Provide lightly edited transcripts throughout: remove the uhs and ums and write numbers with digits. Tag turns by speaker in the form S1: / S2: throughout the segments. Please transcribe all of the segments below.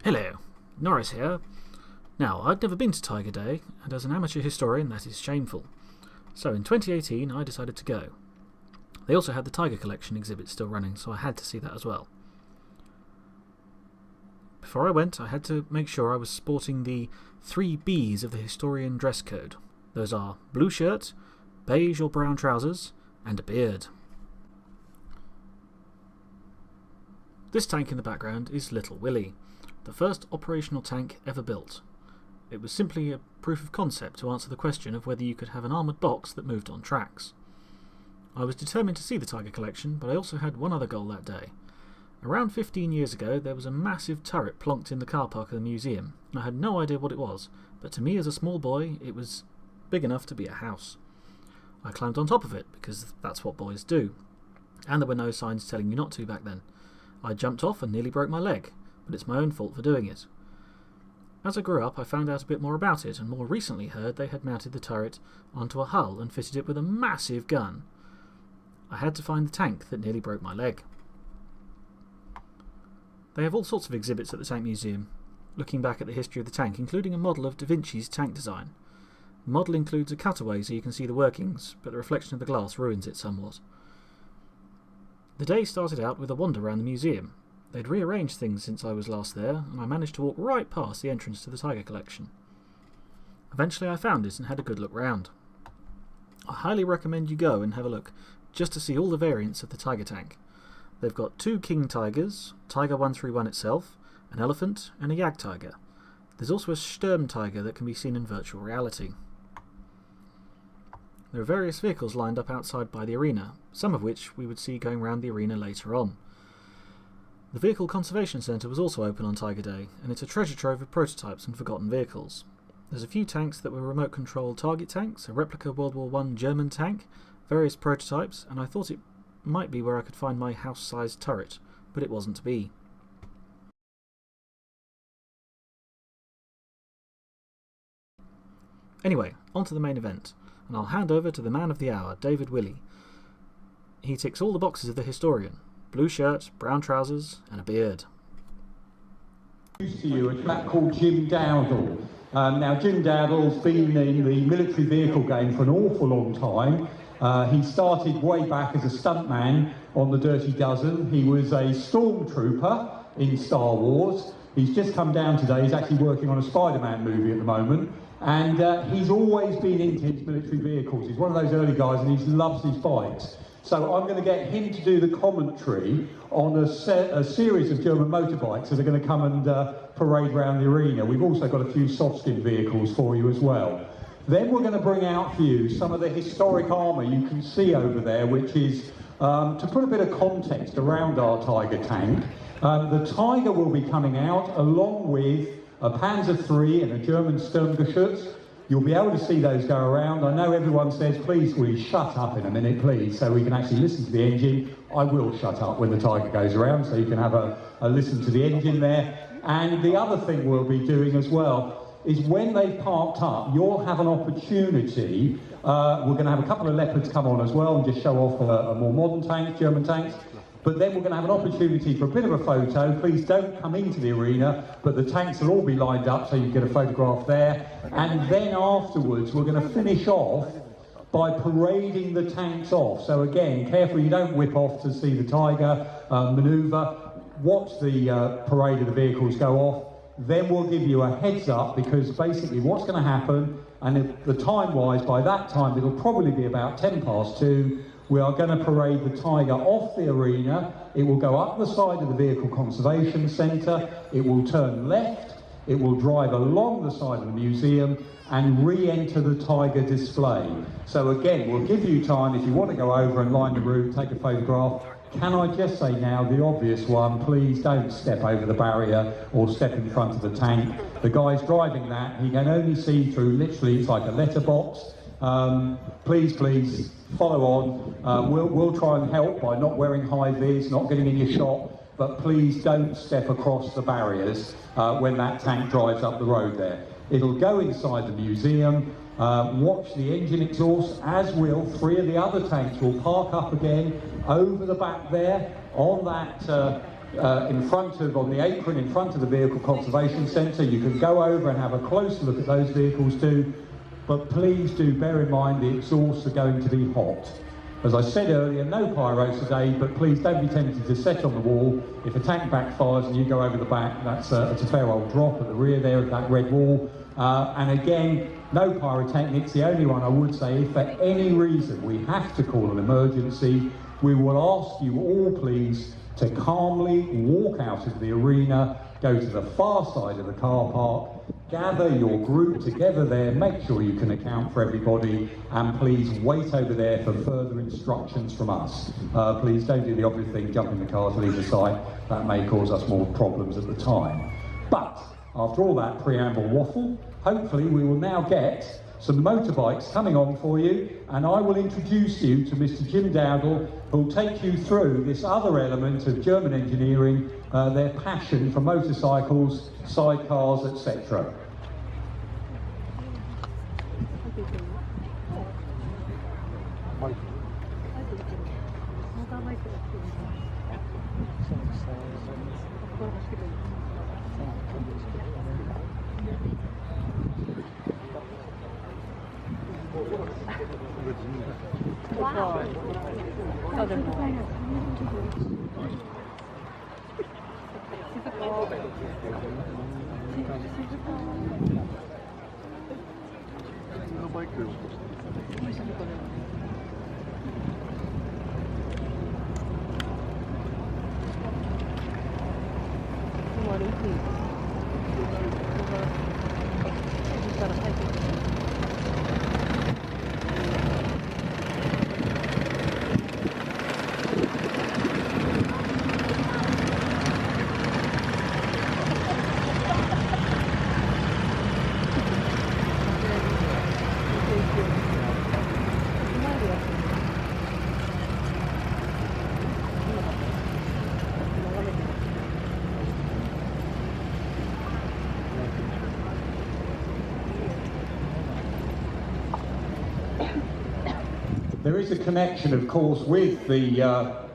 S1: Hello, Norris here. Now, I'd never been to Tiger Day, and as an amateur historian that is shameful. So in 2018 I decided to go. They also had the Tiger Collection exhibit still running, so I had to see that as well. Before I went, I had to make sure I was sporting the 3 Bs of the historian dress code. Those are blue shirt, beige or brown trousers, and a beard. This tank in the background is Little Willie, the first operational tank ever built. It was simply a proof of concept to answer the question of whether you could have an armoured box that moved on tracks. I was determined to see the Tiger Collection, but I also had one other goal that day. Around 15 years ago there was a massive turret plonked in the car park of the museum. I had no idea what it was, but to me as a small boy it was big enough to be a house. I climbed on top of it, because that's what boys do, and there were no signs telling you not to back then. I jumped off and nearly broke my leg, but it's my own fault for doing it. As I grew up I found out a bit more about it, and more recently heard they had mounted the turret onto a hull and fitted it with a massive gun. I had to find the tank that nearly broke my leg. They have all sorts of exhibits at the Tank Museum, looking back at the history of the tank, including a model of Da Vinci's tank design. The model includes a cutaway so you can see the workings, but the reflection of the glass ruins it somewhat. The day started out with a wander around the museum. They'd rearranged things since I was last there, and I managed to walk right past the entrance to the Tiger Collection. Eventually I found it and had a good look round. I highly recommend you go and have a look, just to see all the variants of the Tiger tank. They've got 2 King Tigers, Tiger 131 itself, an elephant, and a Jagdtiger. There's also a Sturm Tiger that can be seen in virtual reality. There are various vehicles lined up outside by the arena, some of which we would see going round the arena later on. The Vehicle Conservation Centre was also open on Tiger Day, and it's a treasure trove of prototypes and forgotten vehicles. There's a few tanks that were remote-controlled target tanks, a replica World War I German tank, various prototypes, and I thought it might be where I could find my house-sized turret, but it wasn't to be. Anyway, on to the main event, and I'll hand over to the man of the hour, David Willey. He ticks all the boxes of the historian: blue shirt, brown trousers, and a beard.
S2: To you, a chap called Jim Dowdle. Now Jim Dowdle's been in the military vehicle game for an awful long time. He started way back as a stuntman on the Dirty Dozen. He was a stormtrooper in Star Wars. He's just come down today. He's actually working on a Spider-Man movie at the moment. And he's always been into his military vehicles. He's one of those early guys and he loves his bikes. So I'm going to get him to do the commentary on a series of German motorbikes that are going to come and parade around the arena. We've also got a few soft-skin vehicles for you as well. Then we're going to bring out for you some of the historic armour you can see over there, which is to put a bit of context around our Tiger tank. The Tiger will be coming out along with a Panzer III and a German Sturmgeschütz. You'll be able to see those go around. I know everyone says, please will you shut up in a minute, please, so we can actually listen to the engine. I will shut up when the Tiger goes around, so you can have a listen to the engine there. And the other thing we'll be doing as well is when they've parked up, you'll have an opportunity. We're going to have a couple of Leopards come on as well and just show off a more modern tank, German tanks. But then we're going to have an opportunity for a bit of a photo. Please don't come into the arena, but the tanks will all be lined up so you can get a photograph there. And then afterwards, we're going to finish off by parading the tanks off. So again, careful you don't whip off to see the Tiger manoeuvre. Watch the parade of the vehicles go off. Then we'll give you a heads up, because basically what's going to happen, and if the time-wise, by that time it'll probably be about 2:10. We are going to parade the Tiger off the arena. It will go up the side of the Vehicle Conservation Centre, it will turn left, it will drive along the side of the museum and re-enter the Tiger display. So again, we'll give you time if you want to go over and line the route, take a photograph. Can I just say now, the obvious one, please don't step over the barrier or step in front of the tank. The guy's driving that, he can only see through, literally, it's like a letterbox. Please follow on. We'll try and help by not wearing high vis, not getting in your shot, but please don't step across the barriers when that tank drives up the road there. It'll go inside the museum. Watch the engine exhaust, as will 3 of the other tanks. Will park up again over the back there on that on the apron in front of the Vehicle Conservation Centre. You can go over and have a closer look at those vehicles too, but please do bear in mind the exhausts are going to be hot. As I said earlier, no pyros today, but please don't be tempted to set on the wall. If a tank backfires and you go over the back, that's a fair old drop at the rear there of that red wall. And again, no pyrotechnics. The only one I would say, if for any reason we have to call an emergency, we will ask you all please to calmly walk out of the arena, go to the far side of the car park, gather your group together there, make sure you can account for everybody, and please wait over there for further instructions from us. Please don't do the obvious thing, jump in the car to leave the site. That may cause us more problems at the time. But after all that preamble waffle, hopefully we will now get some motorbikes coming on for you, and I will introduce you to Mr. Jim Dowdle, who will take you through this other element of German engineering, their passion for motorcycles, sidecars, etc. There is a connection, of course, with the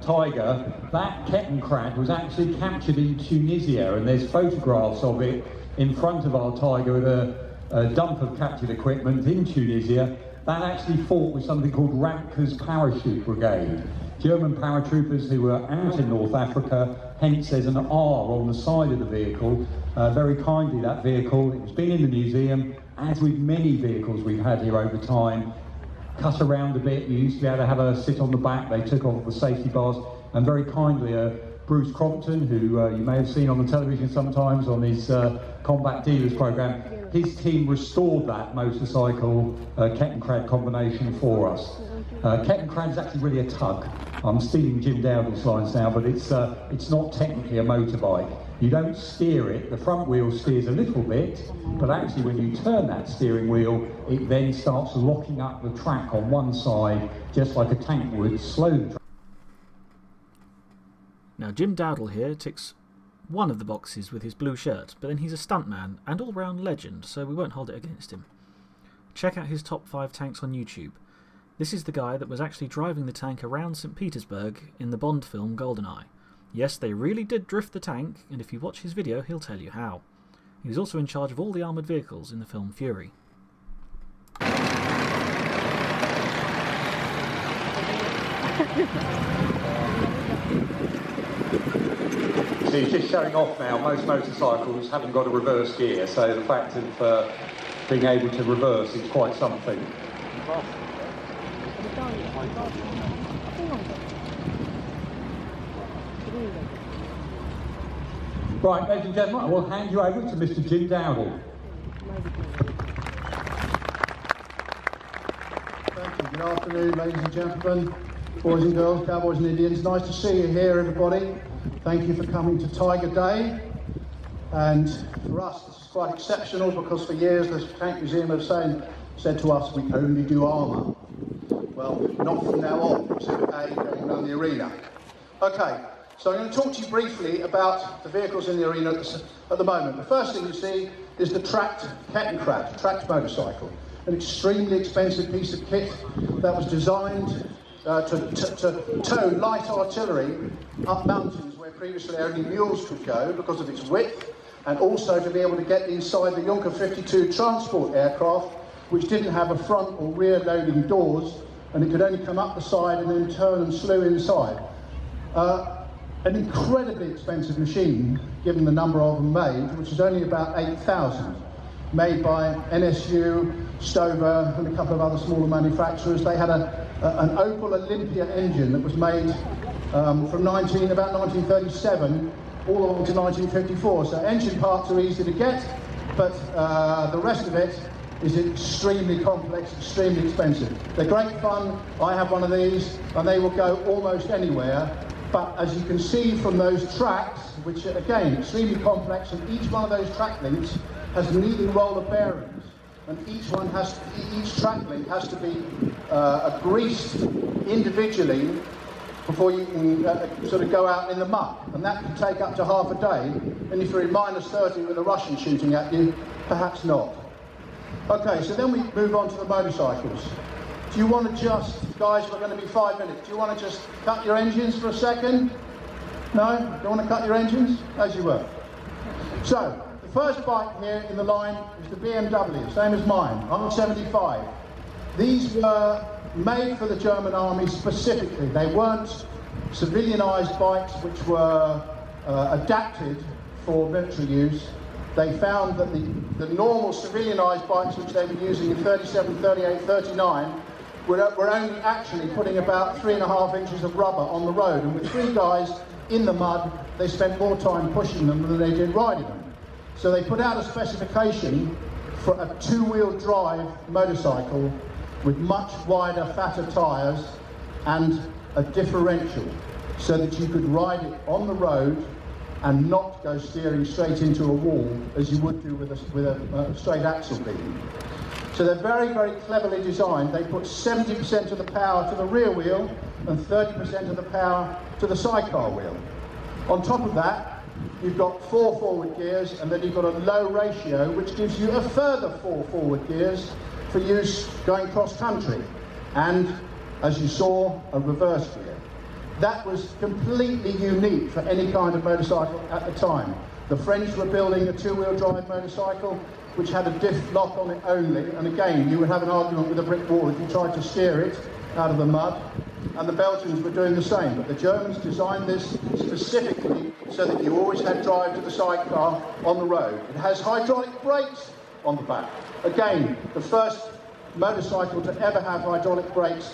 S2: Tiger. That Kettenkrad was actually captured in Tunisia, and there's photographs of it in front of our Tiger with a dump of captured equipment in Tunisia. That actually fought with something called Radke's Parachute Brigade. German paratroopers who were out in North Africa, hence there's an R on the side of the vehicle. Very kindly, that vehicle, it's been in the museum, as with many vehicles we've had here over time, cut around a bit. You used to be able to have a sit on the back. They took off the safety bars, and very kindly Bruce Crompton, who you may have seen on the television sometimes on his Combat Dealers programme, his team restored that motorcycle Kettenkrad combination for us. Kettenkrad is actually really a tug. I'm stealing Jim Dowdle's lines now, but it's not technically a motorbike. You don't steer it, the front wheel steers a little bit, but actually when you turn that steering wheel, it then starts locking up the track on one side, just like a tank would, slow.
S1: Now Jim Dowdle here ticks one of the boxes with his blue shirt, but then he's a stuntman and all-round legend, so we won't hold it against him. Check out his top 5 tanks on YouTube. This is the guy that was actually driving the tank around St. Petersburg in the Bond film GoldenEye. Yes, they really did drift the tank, and if you watch his video, he'll tell you how. He was also in charge of all the armoured vehicles in the film Fury.
S2: So he's just showing off now. Most motorcycles haven't got a reverse gear, so the fact of being able to reverse is quite something. Right, ladies and gentlemen, I will hand you over to Mr. Jim Dowdle.
S3: Thank you. Good afternoon, ladies and gentlemen, boys and girls, cowboys and Indians. Nice to see you here, everybody. Thank you for coming to Tiger Day. And for us, this is quite exceptional because for years the Tank Museum have said to us we only do armour. Well, not from now on. Exhibit A going around the arena. Okay. So I'm going to talk to you briefly about the vehicles in the arena at the moment. The first thing you see is the tracked Kettenkrad, tracked motorcycle. An extremely expensive piece of kit that was designed to tow light artillery up mountains where previously only mules could go because of its width, and also to be able to get inside the Junker 52 transport aircraft, which didn't have a front or rear loading doors, and it could only come up the side and then turn and slew inside. An incredibly expensive machine, given the number of them made, which is only about 8,000, made by NSU, Stover, and a couple of other smaller manufacturers. They had an Opel Olympia engine that was made from about 1937 all along to 1954. So engine parts are easy to get, but the rest of it is extremely complex, extremely expensive. They're great fun. I have one of these, and they will go almost anywhere. But as you can see from those tracks, which are again extremely complex, and each one of those track links has an even roll of bearings, and each track link has to be greased individually before you can sort of go out in the mud, and that can take up to half a day. And if you're in -30 with a Russian shooting at you, perhaps not. Okay, so then we move on to the motorcycles. Do you want to just, guys, we're going to be 5 minutes, do you want to just cut your engines for a second? No? Don't want to cut your engines? As you were. So, the first bike here in the line is the BMW, same as mine, R75. These were made for the German army specifically. They weren't civilianised bikes which were adapted for military use. They found that the normal civilianised bikes which they were using in 37, 38, 39 were only actually putting about 3.5 inches of rubber on the road, and with 3 guys in the mud, they spent more time pushing them than they did riding them. So they put out a specification for a 2-wheel drive motorcycle with much wider, fatter tyres and a differential, so that you could ride it on the road and not go steering straight into a wall as you would do with a straight axle beam. So they're very, very cleverly designed. They put 70% of the power to the rear wheel and 30% of the power to the sidecar wheel. On top of that, you've got 4 forward gears, and then you've got a low ratio, which gives you a further 4 forward gears for use going cross country. And, as you saw, a reverse gear. That was completely unique for any kind of motorcycle at the time. The French were building a 2-wheel drive motorcycle which had a diff lock on it only, and again you would have an argument with a brick wall if you tried to steer it out of the mud, and the Belgians were doing the same. But the Germans designed this specifically so that you always had drive to the sidecar on the road. It has hydraulic brakes on the back. Again, the first motorcycle to ever have hydraulic brakes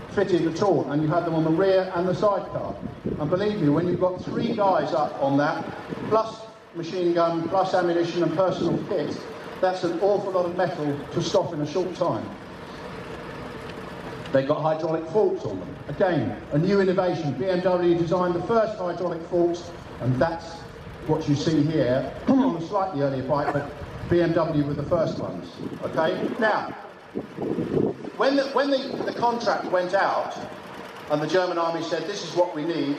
S3: fitted at all, and you had them on the rear and the sidecar. And believe me, when you've got 3 guys up on that, plus machine gun, plus ammunition and personal kit, that's an awful lot of metal to stop in a short time. They got hydraulic forks on them. Again, a new innovation. BMW designed the first hydraulic forks, and that's what you see here on a slightly earlier bike, but BMW were the first ones. Okay, now, when the contract went out and the German army said this is what we need,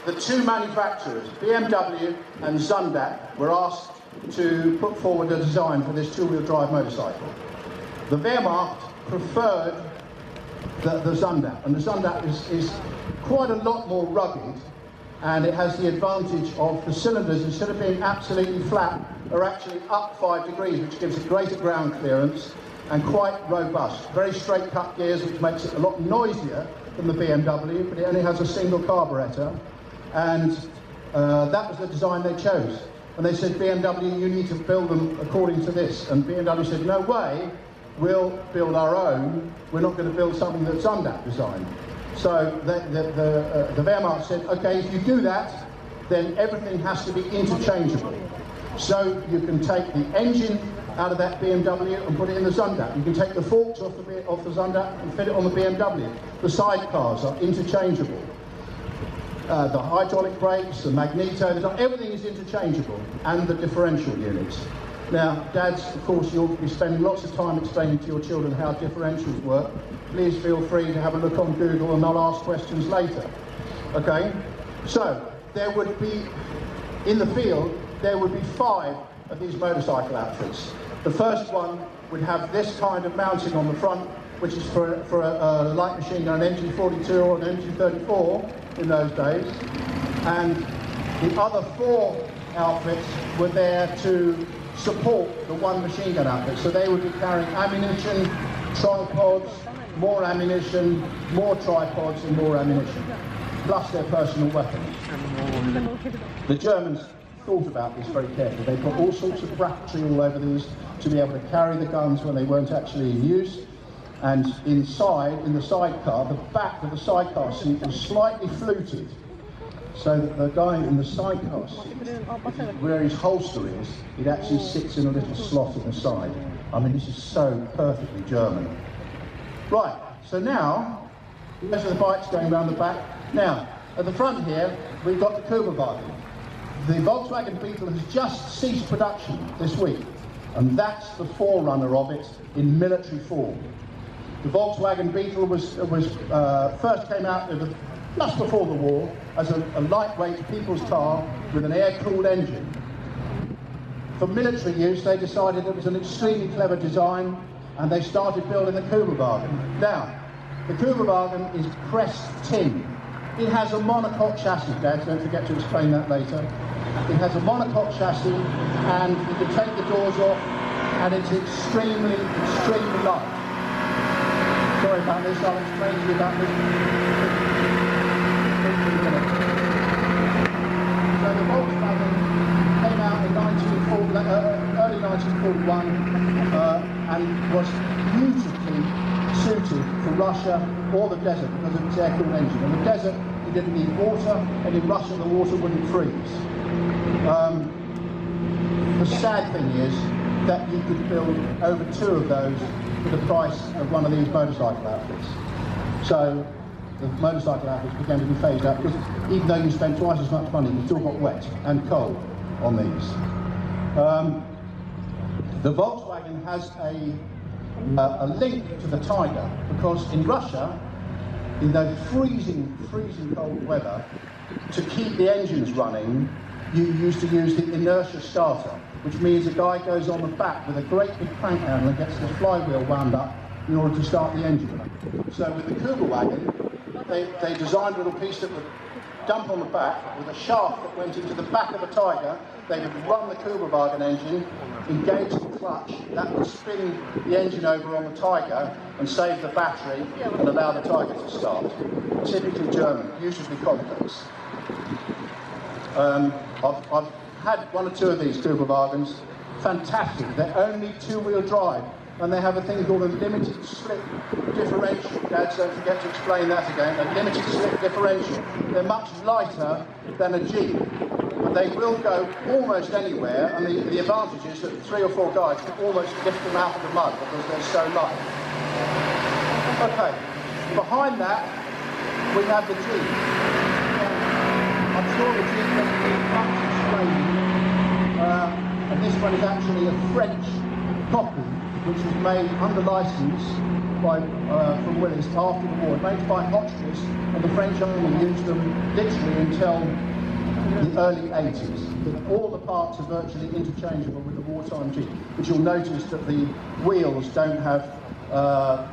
S3: the 2 manufacturers, BMW and Zundack, were asked to put forward a design for this 2-wheel drive motorcycle. The Wehrmacht preferred the Zundack, and the Zundack is quite a lot more rugged, and it has the advantage of the cylinders, instead of being absolutely flat, are actually up 5 degrees, which gives it greater ground clearance and quite robust. Very straight cut gears, which makes it a lot noisier than the BMW, but it only has a single carburettor, and that was the design they chose. And they said, BMW, you need to build them according to this. And BMW said, no way, we'll build our own. We're not going to build something that Zundack designed. So the Wehrmacht said, okay, if you do that, then everything has to be interchangeable. So you can take the engine out of that BMW and put it in the Zundack. You can take the forks off the Zundack and fit it on the BMW. The sidecars are interchangeable. The hydraulic brakes, the magneto, everything is interchangeable, and the differential units. Now, dads, of course, you'll be spending lots of time explaining to your children how differentials work. Please feel free to have a look on Google, and I'll ask questions later. Okay? So, there would be, in the field, there would be 5 of these motorcycle outfits. The first one would have this kind of mounting on the front, which is for a light machine gun, an MG42 or an MG34 in those days. And the other 4 outfits were there to support the one machine gun outfit. So they would be carrying ammunition, tripods, more ammunition, more tripods and more ammunition, plus their personal weapons. The Germans thought about this very carefully. They put all sorts of bracketry all over these to be able to carry the guns when they weren't actually in use. And inside, in the sidecar, the back of the sidecar seat was slightly fluted, so that the guy in the sidecar seat, where his holster is, it actually sits in a little slot in the side. I mean, this is so perfectly German. Right, so now, those are the bikes going around the back. Now, at the front here, we've got the Kugelwagen. The Volkswagen Beetle has just ceased production this week, and that's the forerunner of it in military form. The Volkswagen Beetle first came out just before the war as a lightweight people's car with an air-cooled engine. For military use, they decided it was an extremely clever design, and they started building the Kugelwagen. Now, the Kugelwagen is pressed tin. It has a monocoque chassis, Dad, don't forget to explain that later. It has a monocoque chassis, and you can take the doors off, and it's extremely, extremely light. Sorry about this, I'll explain to you about this. So the Volkswagen came out in early 1941 and was beautifully suited for Russia or the desert because of its air-cooled engine. In the desert, you didn't need water, and in Russia, the water wouldn't freeze. The sad thing is that you could build over 2 of those for the price of one of these motorcycle outfits. So the motorcycle outfits began to be phased out because even though you spent twice as much money, you still got wet and cold on these. The Volkswagen has a link to the Tiger because in Russia, in the freezing cold weather, to keep the engines running, you used to use the inertia starter, which means a guy goes on the back with a great big crank handle and gets his flywheel wound up in order to start the engine. So with the Kugelwagen, they designed a little piece that would dump on the back with a shaft that went into the back of the Tiger. They would run the Kugelwagen engine, engage the clutch, that would spin the engine over on the Tiger and save the battery and allow the Tiger to start. Typically German, beautifully complex. I've had 1 or 2 of these Kugelwagens, fantastic. They're only 2-wheel drive, and they have a thing called a limited slip differential. Dad, don't forget to explain that again. A limited slip differential. They're much lighter than a Jeep, but they will go almost anywhere, and the advantage is that 3 or 4 guys can almost lift them out of the mud because they're so light. Okay, behind that, we have the Jeep. I'm sure the Jeep doesn't need much explaining, and this one is actually a French copy, which was made under license from Willis after the war, made by Hotchkiss, and the French only used them literally until the early 80s. All the parts are virtually interchangeable with the wartime Jeep, but you'll notice that the wheels don't have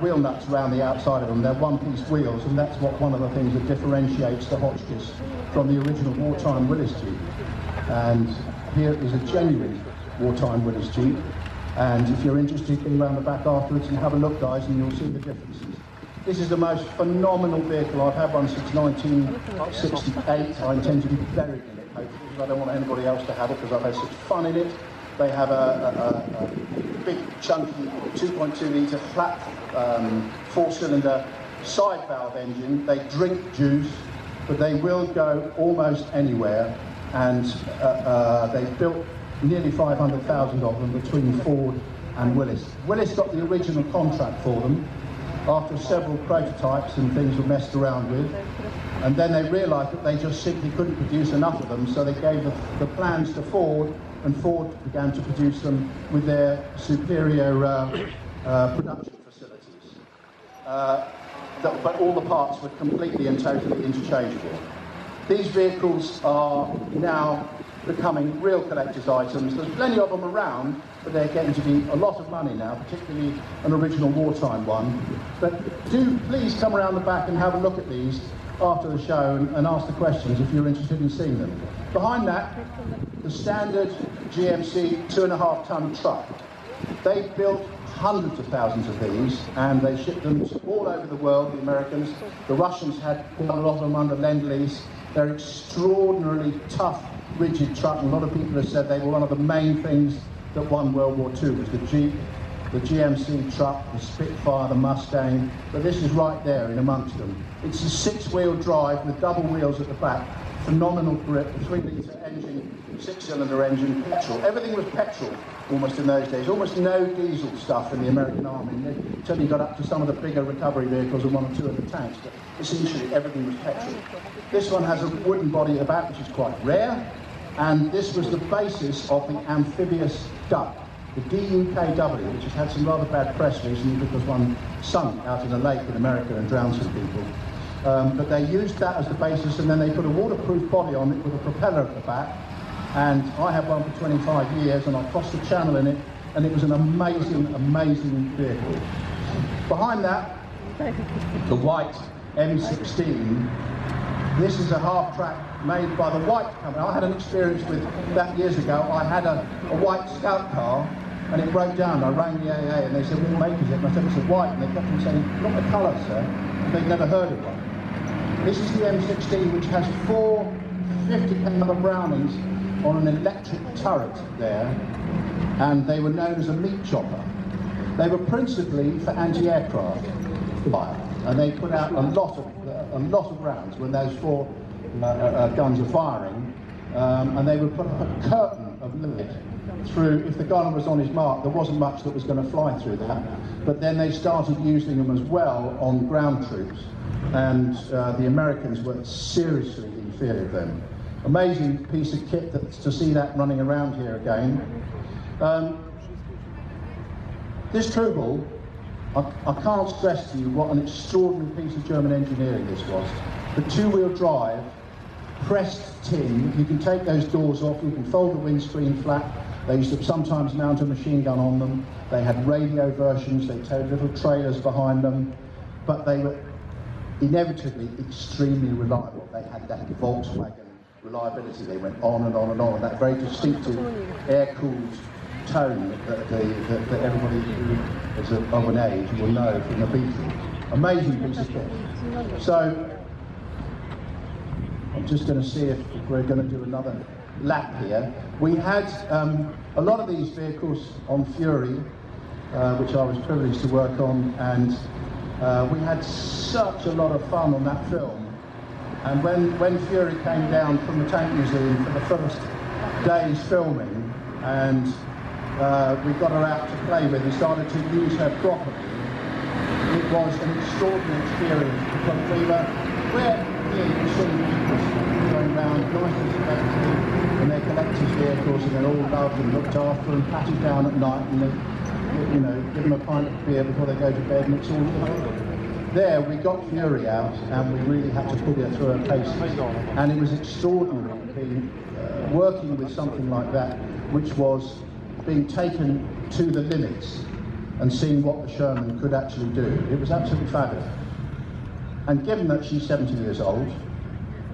S3: wheel nuts around the outside of them. They're one-piece wheels, and that's one of the things that differentiates the Hotchkiss from the original wartime Willis Jeep. And here is a genuine wartime Willis Jeep. And if you're interested, go around the back afterwards and have a look, guys, and you'll see the differences. This is the most phenomenal vehicle. I've had one since 1968. I intend to be buried in it, hopefully, because I don't want anybody else to have it, because I've had such fun in it. They have a big, chunky 2.2 litre flat 4-cylinder side valve engine. They drink juice, but they will go almost anywhere. And they've built nearly 500,000 of them between Ford and Willis. Willis got the original contract for them after several prototypes and things were messed around with, and then they realised that they just simply couldn't produce enough of them, so they gave the plans to Ford, and Ford began to produce them with their superior production facilities. But all the parts were completely and totally interchangeable. These vehicles are now becoming real collector's items. There's plenty of them around, but they're getting to be a lot of money now, particularly an original wartime one. But do please come around the back and have a look at these after the show and ask the questions if you're interested in seeing them. Behind that, the standard GMC 2.5-ton truck. They built hundreds of thousands of these, and they shipped them all over the world, the Americans. The Russians had quite a lot of them under Lend-Lease. They're extraordinarily tough, rigid truck, and a lot of people have said they were one of the main things that won World War II, was the Jeep, the GMC truck, the Spitfire, the Mustang, but this is right there in amongst them. It's a 6-wheel drive with double wheels at the back, phenomenal grip, a 3-litre engine, 6-cylinder engine, petrol. Everything was petrol almost in those days. Almost no diesel stuff in the American Army. Until you got up to some of the bigger recovery vehicles and 1 or 2 of the tanks, but essentially everything was petrol. This one has a wooden body at the back, which is quite rare, and this was the basis of the amphibious duck, the DUKW, which has had some rather bad press recently because one sunk out in a lake in America and drowned some people. But they used that as the basis, and then they put a waterproof body on it with a propeller at the back. And I had one for 25 years, and I crossed the channel in it, and it was an amazing, amazing vehicle. Behind that, the white M16. This is a half-track made by the White company. I had an experience with that years ago. I had a white Scout car, and it broke down. I rang the AA, and they said, "What make is it?" And I said, "It's a white," and they kept on saying, "Not the colour, sir." And they'd never heard of one. This is the M16, which has 4 50-caliber Brownings on an electric turret there, and they were known as a meat chopper. They were principally for anti-aircraft fire, and they put out a lot of rounds when those 4 guns are firing, and they would put up a curtain of lead through. If the gunner was on his mark, there wasn't much that was going to fly through that, but then they started using them as well on ground troops, and the Americans were seriously in fear of them. Amazing piece of kit to see that running around here again. This Trubel, I can't stress to you what an extraordinary piece of German engineering this was. The 2-wheel drive, pressed tin, you can take those doors off, you can fold the windscreen flat. They used to sometimes mount a machine gun on them. They had radio versions, they towed little trailers behind them, but they were inevitably extremely reliable. They had that Volkswagen reliability. They went on and on and on, and that very distinctive air-cooled tone that everybody who is of an age will know from the Beatles. Amazing piece of kit. So I'm just going to see if we're going to do another lap here. We had a lot of these vehicles on Fury, which I was privileged to work on, and we had such a lot of fun on that film. And when Fury came down from the Tank Museum for the first day's filming, and we got her out to play with and started to use her properly, it was an extraordinary experience, because we're here seeing people going around nice and collective in their collector's vehicles, and they're all loved and looked after and patted down at night, and they, you know, give them a pint of beer before they go to bed, and it's all there. We got Fury out, and we really had to put her through her paces, and it was extraordinary being working with something like that, which was being taken to the limits and seeing what the Sherman could actually do. It was absolutely fabulous. And given that she's 70 years old,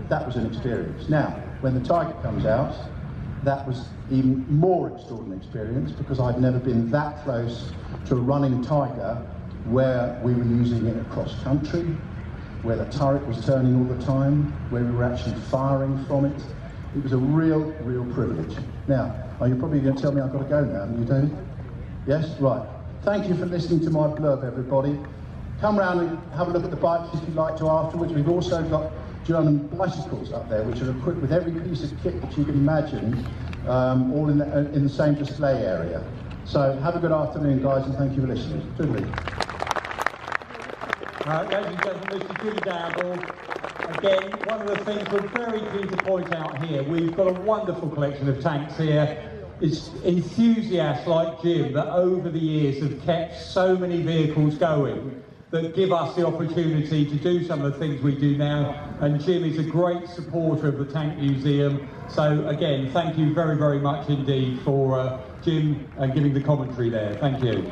S3: that was an experience. Now, when the Tiger comes out, that was even more extraordinary experience, because I'd never been that close to a running Tiger where we were using it across country, where the turret was turning all the time, where we were actually firing from it. It was a real privilege. Now, are you probably going to tell me I've got to go now? You do? Yes? Right. Thank you for listening to my blurb, everybody. Come round and have a look at the bikes if you'd like to afterwards. We've also got German bicycles up there, which are equipped with every piece of kit that you can imagine, all in the same display area. So have a good afternoon, guys, and thank you for listening. Toodaloo.
S2: Ladies and gentlemen, Mr. Jim Dowdall. Again, one of the things we're very keen to point out here, we've got a wonderful collection of tanks here. It's enthusiasts like Jim that over the years have kept so many vehicles going. that give us the opportunity to do some of the things we do now, and Jim is a great supporter of the Tank Museum. So again, thank you very, very much indeed for Jim and giving the commentary there. Thank you.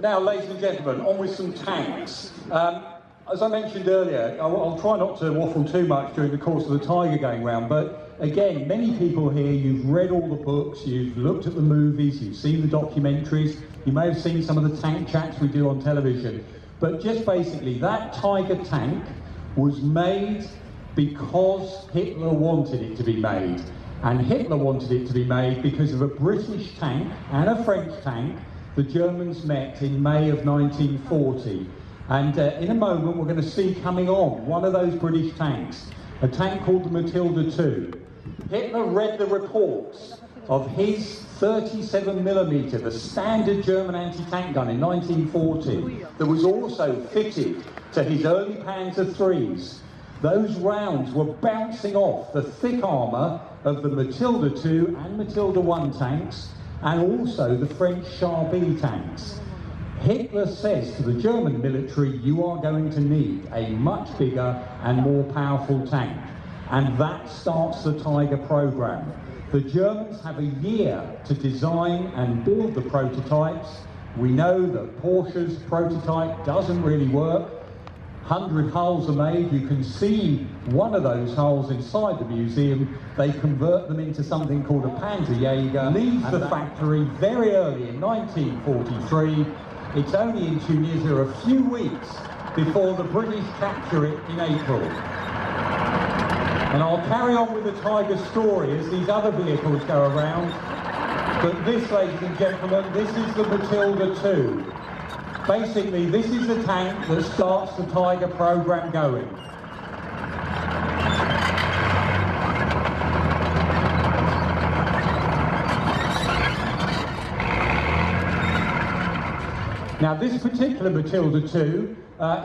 S2: Now, ladies and gentlemen, on with some tanks. As I mentioned earlier, I'll try not to waffle too much during the course of the Tiger going round, but again, many people here, you've read all the books, you've looked at the movies, you've seen the documentaries, you may have seen some of the tank chats we do on television, but just basically, that Tiger tank was made because Hitler wanted it to be made. And Hitler wanted it to be made because of a British tank and a French tank the Germans met in May of 1940. And in a moment we're going to see coming on one of those British tanks, a tank called the Matilda II. Hitler read the reports of his 37mm, the standard German anti-tank gun in 1940, that was also fitted to his early Panzer IIIs. Those rounds were bouncing off the thick armour of the Matilda II and Matilda I tanks, and also the French Shaky tanks. Hitler says to the German military, you are going to need a much bigger and more powerful tank. And that starts the Tiger programme. The Germans have a year to design and build the prototypes. We know that Porsche's prototype doesn't really work. 100 hulls are made. You can see one of those hulls inside the museum. They convert them into something called a Panzerjäger. Leaves the factory very early in 1943. It's only in Tunisia a few weeks before the British capture it in April. And I'll carry on with the Tiger story as these other vehicles go around. But this, ladies and gentlemen, this is the Matilda II. Basically, this is the tank that starts the Tiger programme going. Now, this particular Matilda II,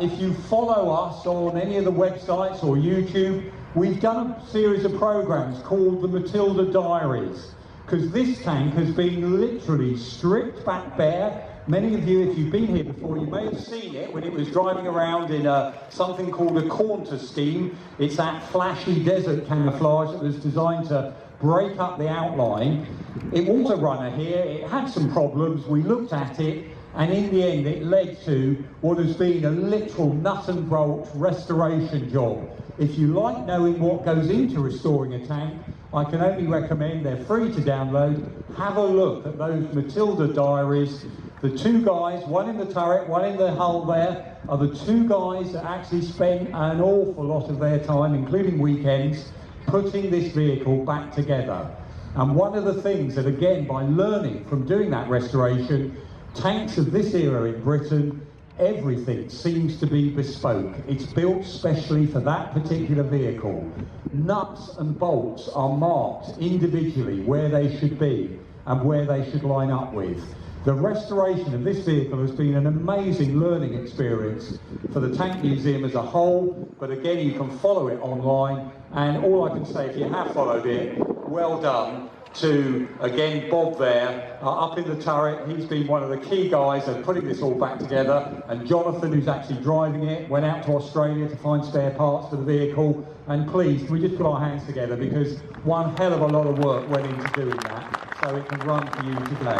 S2: if you follow us on any of the websites or YouTube, we've done a series of programmes called the Matilda Diaries, because this tank has been literally stripped back bare. Many of you, if you've been here before, you may have seen it when it was driving around in something called a Cornter scheme. It's that flashy desert camouflage that was designed to break up the outline. It was a runner here, it had some problems, we looked at it, and in the end it led to what has been a literal nut and bolt restoration job. If you like knowing what goes into restoring a tank, I can only recommend, they're free to download, have a look at those Matilda Diaries. The two guys, one in the turret, one in the hull there, are the two guys that actually spent an awful lot of their time, including weekends, putting this vehicle back together. And one of the things that, again, by learning from doing that restoration, tanks of this era in Britain, everything seems to be bespoke. It's built specially for that particular vehicle. Nuts and bolts are marked individually where they should be and where they should line up with. The restoration of this vehicle has been an amazing learning experience for the Tank Museum as a whole, but again, you can follow it online, and all I can say, if you have followed it, well done to, again, Bob there, up in the turret. He's been one of the key guys in putting this all back together, and Jonathan, who's actually driving it, went out to Australia to find spare parts for the vehicle, and please, can we just put our hands together, because one hell of a lot of work went into doing that, so it can run for you today.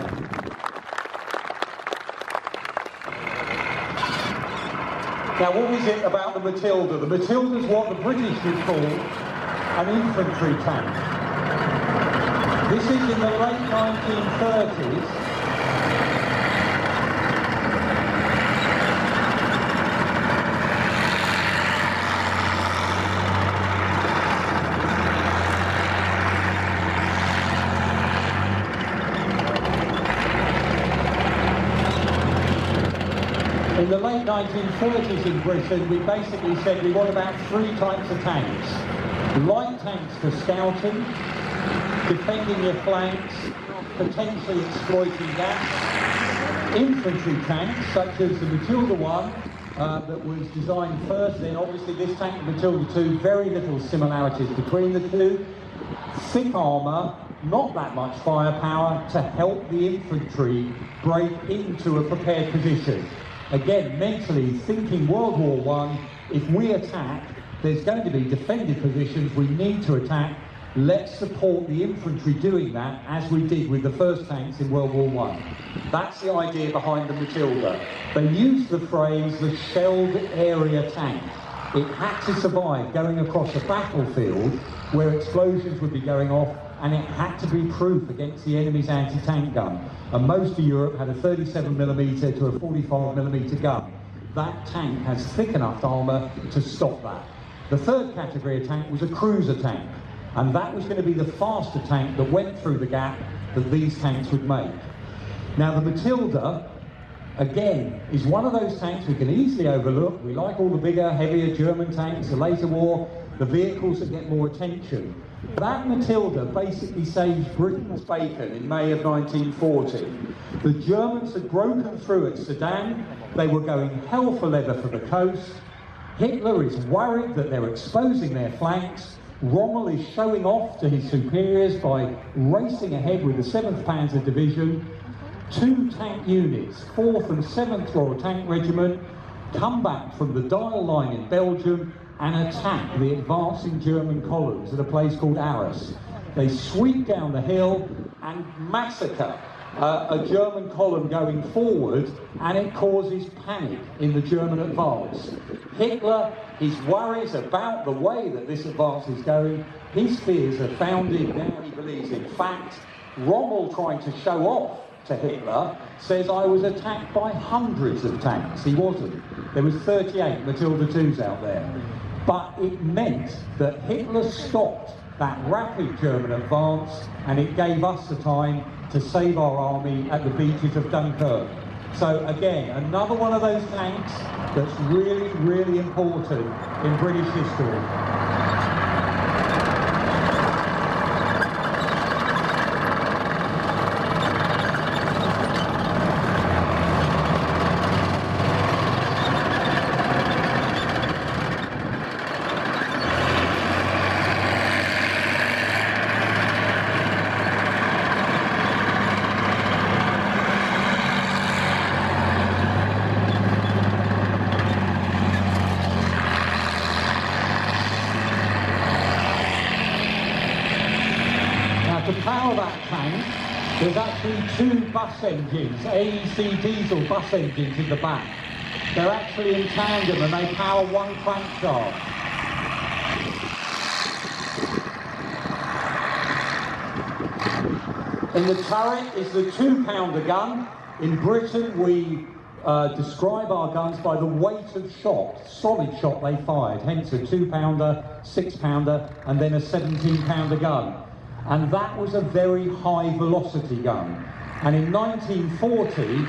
S2: Now, what is it about the Matilda? The Matilda is what the British would call an infantry tank. This is in the late 1930s. In the late 1930s in Britain, we basically said we want about 3 types of tanks. Light tanks for scouting, defending your flanks, potentially exploiting gaps. Infantry tanks, such as the Matilda I, that was designed first, then obviously this tank, the Matilda II, very little similarities between the two. Thick armour, not that much firepower to help the infantry break into a prepared position. Again, mentally thinking World War I, if we attack, there's going to be defended positions we need to attack. Let's support the infantry doing that, as we did with the first tanks in World War I. That's the idea behind the Matilda. They used the phrase the shelled area tank. It had to survive going across a battlefield where explosions would be going off, and it had to be proof against the enemy's anti-tank gun. And most of Europe had a 37mm to a 45mm gun. That tank has thick enough armour to stop that. The third category of tank was a cruiser tank, and that was going to be the faster tank that went through the gap that these tanks would make. Now the Matilda, again, is one of those tanks we can easily overlook. We like all the bigger, heavier German tanks, the later war, the vehicles that get more attention. That Matilda basically saved Britain's bacon in May of 1940. The Germans had broken through at Sedan. They were going hell for leather for the coast. Hitler is worried that they're exposing their flanks. Rommel is showing off to his superiors by racing ahead with the 7th Panzer Division. 2 tank units, 4th and 7th Royal Tank Regiment, come back from the Dial line in Belgium and attack the advancing German columns at a place called Arras. They sweep down the hill and massacre a German column going forward, and it causes panic in the German advance. Hitler, his worries about the way that this advance is going, his fears are founded, now he believes in fact. Rommel, trying to show off to Hitler, says I was attacked by hundreds of tanks. He wasn't. There was 38 Matilda IIs out there. But it meant that Hitler stopped that rapid German advance, and it gave us the time to save our army at the beaches of Dunkirk. So again, another one of those tanks that's really, really important in British history. To power that tank, there's actually 2 bus engines, AEC diesel bus engines in the back. They're actually in tandem and they power 1 crankshaft. In the turret is the 2-pounder gun. In Britain, we describe our guns by the weight of shot, solid shot they fired, hence a 2-pounder, 6-pounder, and then a 17-pounder gun. And that was a very high velocity gun. And in 1940,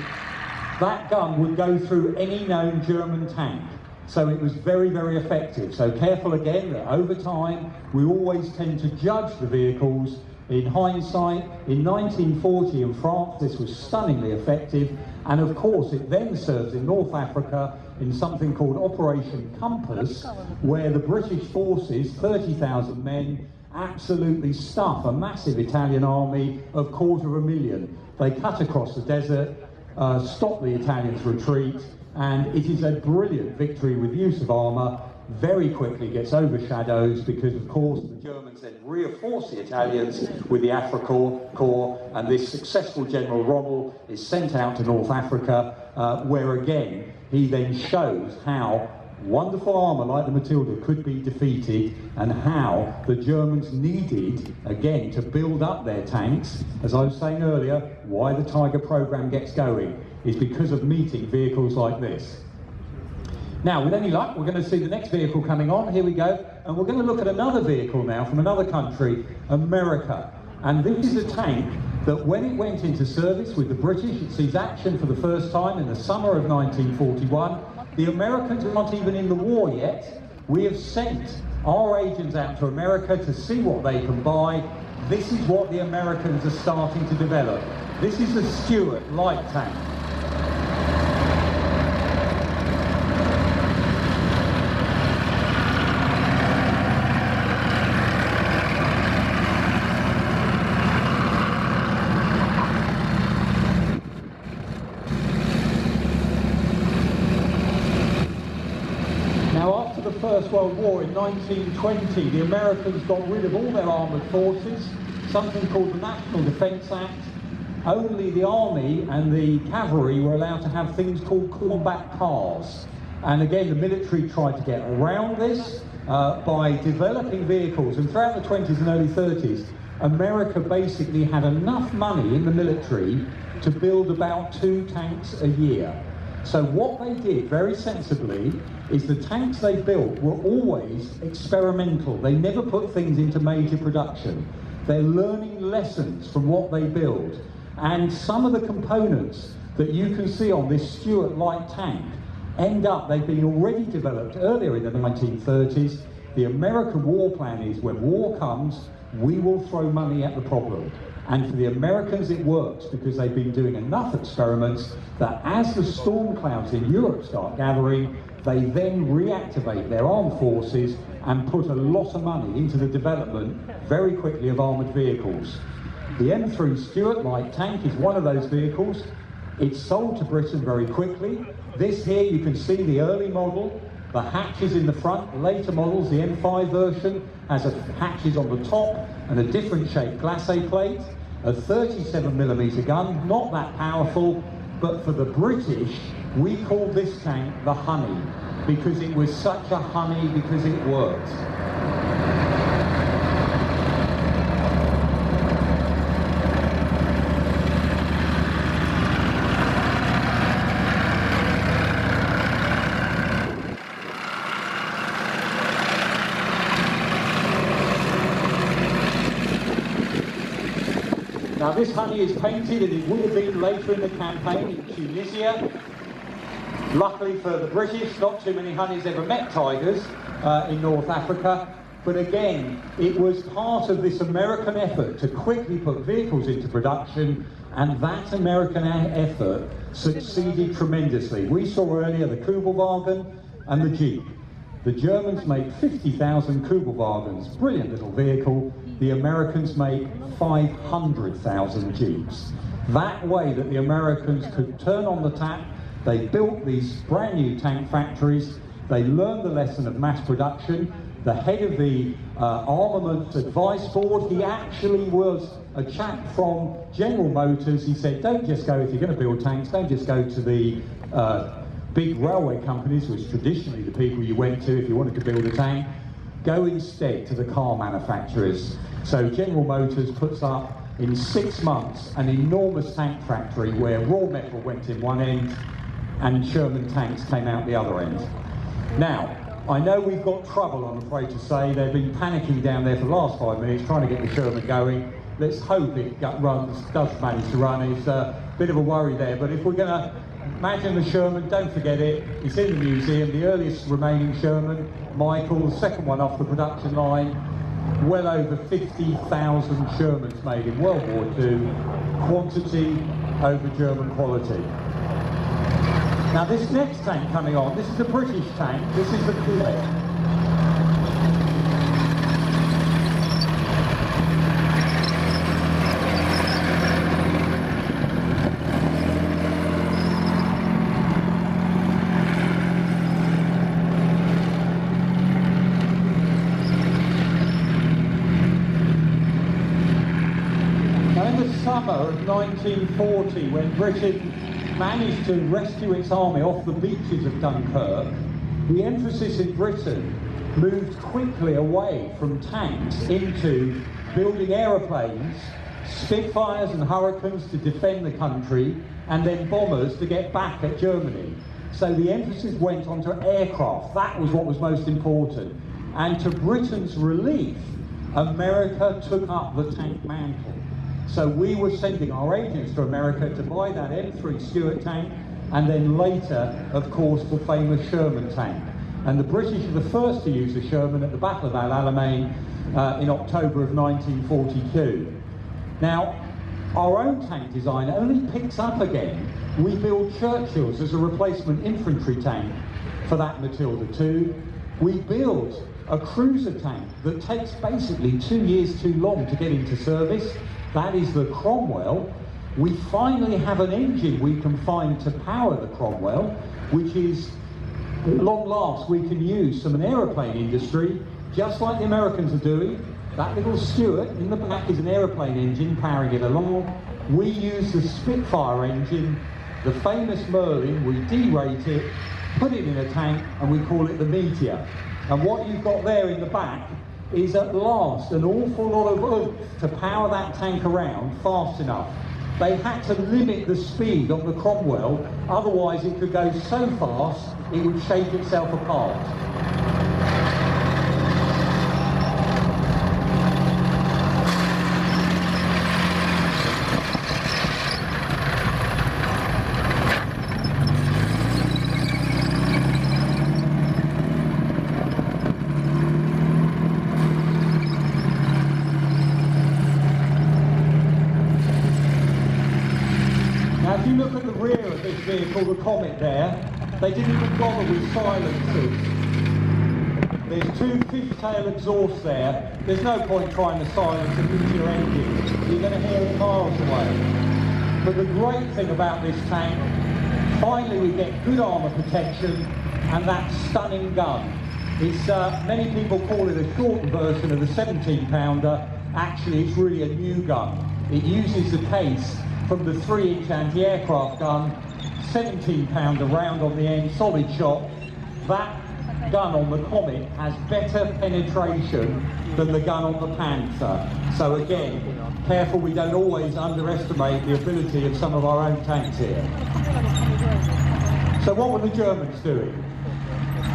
S2: that gun would go through any known German tank. So it was very, very effective. So careful again that over time, we always tend to judge the vehicles in hindsight. In 1940 in France, this was stunningly effective. And of course, it then serves in North Africa in something called Operation Compass, where the British forces, 30,000 men, absolutely stuff a massive Italian army of 250,000. They cut across the desert, stop the Italians' retreat, and it is a brilliant victory with use of armour. Very quickly gets overshadowed because, of course, the Germans then reinforce the Italians with the Afrika Korps, and this successful General Rommel is sent out to North Africa, where again he then shows how wonderful armour like the Matilda could be defeated, and how the Germans needed, again, to build up their tanks. As I was saying earlier, why the Tiger programme gets going is because of meeting vehicles like this. Now, with any luck, we're going to see the next vehicle coming on. Here we go. And we're going to look at another vehicle now from another country, America. And this is a tank that when it went into service with the British, it sees action for the first time in the summer of 1941. The Americans aren't even in the war yet. We have sent our agents out to America to see what they can buy. This is what the Americans are starting to develop. This is the Stuart light tank. World War in 1920, the Americans got rid of all their armoured forces, something called the National Defence Act. Only the army and the cavalry were allowed to have things called combat cars. And again, the military tried to get around this by developing vehicles. And throughout the 20s and early 30s, America basically had enough money in the military to build about 2 tanks a year. So what they did, very sensibly, is the tanks they built were always experimental. They never put things into major production. They're learning lessons from what they build. And some of the components that you can see on this Stuart light tank they've been already developed earlier in the 1930s. The American war plan is when war comes, we will throw money at the problem. And for the Americans it works because they've been doing enough experiments that as the storm clouds in Europe start gathering, they then reactivate their armed forces and put a lot of money into the development very quickly of armoured vehicles. The M3 Stuart light tank is one of those vehicles. It's sold to Britain very quickly. This here, you can see the early model, the hatches in the front. Later models, the M5 version, has hatches on the top and a different shaped glacé plate. A 37mm gun, not that powerful, but for the British, we called this tank the Honey, because it was such a honey, because it worked. Now this Honey is painted, and it would have been later in the campaign in Tunisia. Luckily for the British, not too many Honeys ever met tigers in North Africa. But again, it was part of this American effort to quickly put vehicles into production, and that American effort succeeded tremendously. We saw earlier the Kubelwagen and the Jeep. The Germans make 50,000 Kubelwagens, brilliant little vehicle. The Americans make 500,000 Jeeps. That way that the Americans could turn on the tap, they built these brand new tank factories, they learned the lesson of mass production. The head of the Armament Advice Board, he actually was a chap from General Motors. He said, don't just go, if you're going to build tanks, don't just go to the big railway companies, which traditionally the people you went to if you wanted to build a tank. Go instead to the car manufacturers. So General Motors puts up in 6 months an enormous tank factory where raw metal went in one end and Sherman tanks came out the other end. Now, I know we've got trouble, I'm afraid to say. They've been panicking down there for the last 5 minutes trying to get the Sherman going. Let's hope it does manage to run. It's a bit of a worry there, but if we're going to imagine the Sherman, don't forget it. It's in the museum, the earliest remaining Sherman, Michael, the second one off the production line. Well over 50,000 Shermans made in World War II, quantity over German quality. Now this next tank coming on, this is a British tank, this is the Corvette. Summer of 1940, when Britain managed to rescue its army off the beaches of Dunkirk, the emphasis in Britain moved quickly away from tanks into building aeroplanes, Spitfires and Hurricanes to defend the country, and then bombers to get back at Germany. So the emphasis went onto aircraft. That was what was most important. And to Britain's relief, America took up the tank mantle. So we were sending our agents to America to buy that M3 Stuart tank, and then later, of course, the famous Sherman tank. And the British were the first to use the Sherman at the Battle of El Alamein in October of 1942. Now, our own tank design only picks up again. We build Churchills as a replacement infantry tank for that Matilda II. We build a cruiser tank that takes basically 2 years too long to get into service. That is the Cromwell. We finally have an engine we can find to power the Cromwell, which is At long last, we can use from an aeroplane industry, just like the Americans are doing. That little Stuart in the back is an aeroplane engine powering it along. We use the Spitfire engine, the famous Merlin. We derate it, put it in a tank, and we call it the Meteor. And what you've got there in the back is at last an awful lot of oomph to power that tank around fast enough. They had to limit the speed on the Cromwell, otherwise it could go so fast it would shake itself apart. If you look at the rear of this vehicle, the Comet there, they didn't even bother with silencers. There's two fifth-tail exhausts there. There's no point trying to silence a Meteor engine. You're going to hear it miles away. But the great thing about this tank, finally we get good armour protection and that stunning gun. It's, many people call it a shortened version of the 17-pounder. Actually, it's really a new gun. It uses the case from the 3-inch anti-aircraft gun, 17-pounder round on the end, solid shot. That gun on the Comet has better penetration than the gun on the Panther. So again, careful we don't always underestimate the ability of some of our own tanks here. So what were the Germans doing?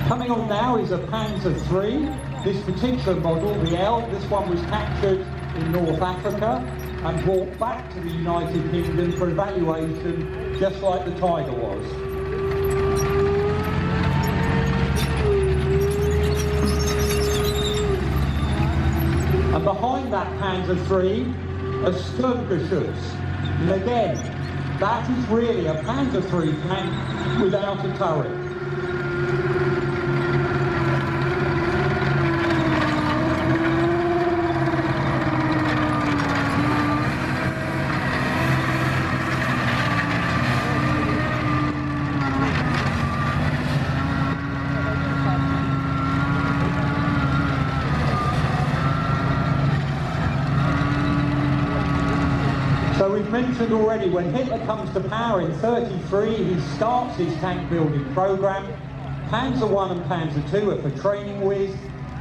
S2: Coming on now is a Panzer III. This particular model, the L, this one was captured in North Africa and brought back to the United Kingdom for evaluation, just like the Tiger was. And behind that Panzer III, a Sturmgeschütz. And again, that is really a Panzer III tank without a turret. So we've mentioned already, when Hitler comes to power in '33, he starts his tank building programme. Panzer I and Panzer II are for training with,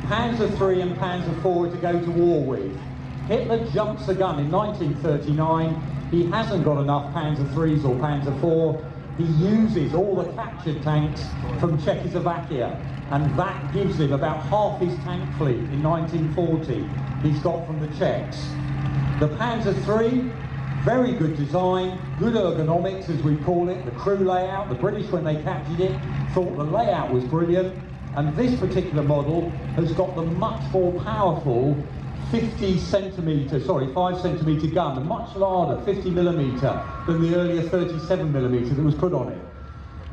S2: Panzer III and Panzer IV are to go to war with. Hitler jumps the gun in 1939. He hasn't got enough Panzer IIIs or Panzer IV. He uses all the captured tanks from Czechoslovakia, and that gives him about half his tank fleet in 1940 he's got from the Czechs. The Panzer III, very good design, good ergonomics as we call it, the crew layout. The British, when they captured it, thought the layout was brilliant, and this particular model has got the much more powerful 5 centimetre gun, a much larger 50mm than the earlier 37mm that was put on it.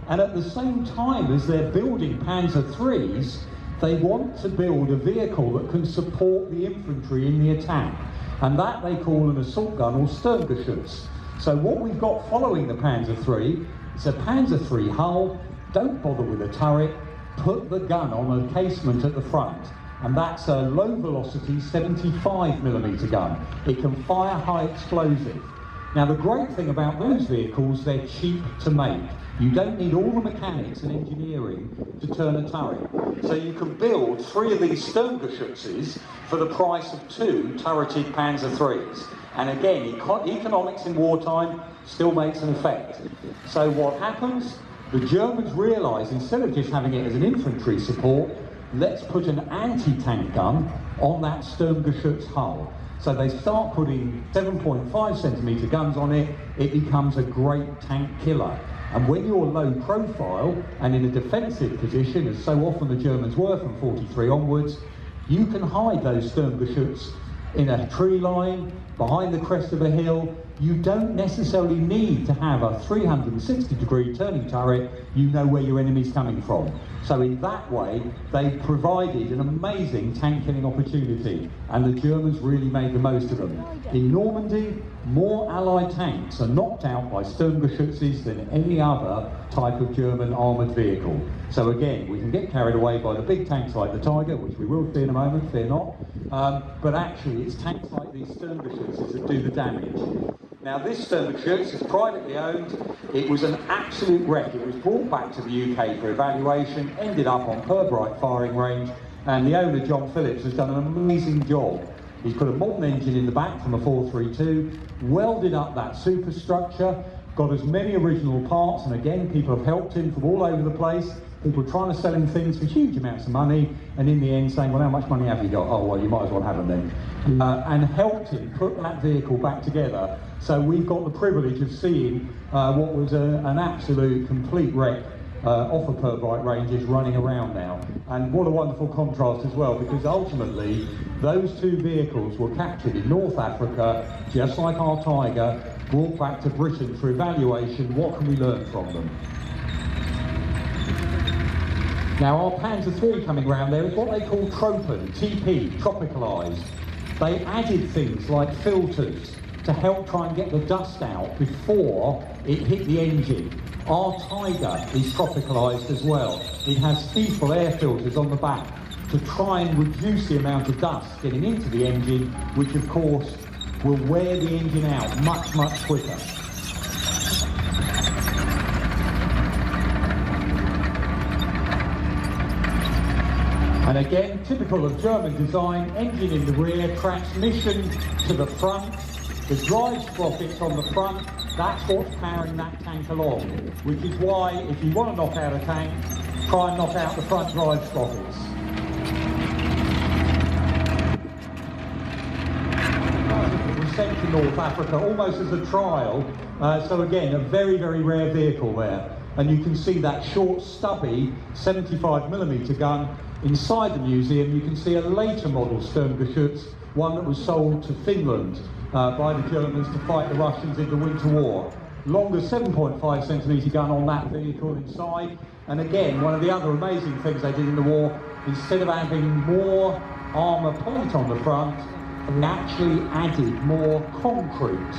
S2: And at the same time as they're building Panzer IIIs, they want to build a vehicle that can support the infantry in the attack. And that they call an assault gun, or Sturmgeschütz. So what we've got following the Panzer III, it's a Panzer III hull, don't bother with a turret, put the gun on a casement at the front. And that's a low velocity 75mm gun. It can fire high explosive. Now the great thing about those vehicles, they're cheap to make. You don't need all the mechanics and engineering to turn a turret. So you can build 3 of these Sturmgeschützes for the price of 2 turreted Panzer IIIs. And again, economics in wartime still makes an effect. So what happens? The Germans realise, instead of just having it as an infantry support, let's put an anti-tank gun on that Sturmgeschütz hull. So they start putting 7.5cm guns on it. It becomes a great tank killer. And when you're low profile and in a defensive position, as so often the Germans were from 43 onwards, you can hide those Sturmgeschütz in a tree line, behind the crest of a hill. you don't necessarily need to have a 360-degree turning turret. You know where your enemy's coming from. So in that way, they provided an amazing tank killing opportunity, and the Germans really made the most of them. In Normandy, more Allied tanks are knocked out by Sturmgeschützes than any other type of German armoured vehicle. So again, we can get carried away by the big tanks like the Tiger, which we will see in a moment, fear not, but actually it's tanks like these Sturmgeschützes that do the damage. Now this Sturmgeschütz is privately owned. It was an absolute wreck. It was brought back to the UK for evaluation, ended up on Purbright firing range, and the owner, John Phillips, has done an amazing job. He's put a modern engine in the back from a 432, welded up that superstructure, got as many original parts, and again, people have helped him from all over the place. People were trying to sell him things for huge amounts of money, and in the end saying, well, how much money have you got? Oh, well, you might as well have them then. And helped him put that vehicle back together. So we've got the privilege of seeing what was an absolute complete wreck off of Purbright ranges running around now. And what a wonderful contrast as well, because ultimately those two vehicles were captured in North Africa, just like our Tiger, brought back to Britain for evaluation. What can we learn from them? Now our Panzer III coming round there is what they call Tropen, TP, tropicalised. They added things like filters to help try and get the dust out before it hit the engine. Our Tiger is tropicalised as well. It has Stiefel air filters on the back to try and reduce the amount of dust getting into the engine, which of course will wear the engine out much, much quicker. And again, typical of German design, engine in the rear, transmission to the front, the drive sprockets on the front, that's what's powering that tank along. Which is why, if you want to knock out a tank, try and knock out the front drive sprockets. It was sent to North Africa almost as a trial, so again, a very, very rare vehicle there. And you can see that short, stubby 75mm gun. Inside the museum, you can see a later model Sturmgeschütz, one that was sold to Finland by the Germans to fight the Russians in the Winter War. Longer 7.5cm gun on that vehicle inside. And again, one of the other amazing things they did in the war, instead of having more armour plate on the front, they actually added more concrete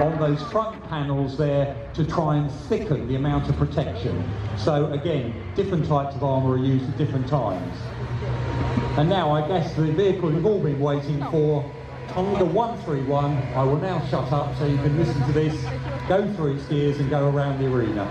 S2: on those front panels there to try and thicken the amount of protection. So again, different types of armour are used at different times. And now I guess the vehicle you've all been waiting for, Tiger 131, I will now shut up so you can listen to this, go through its gears and go around the arena.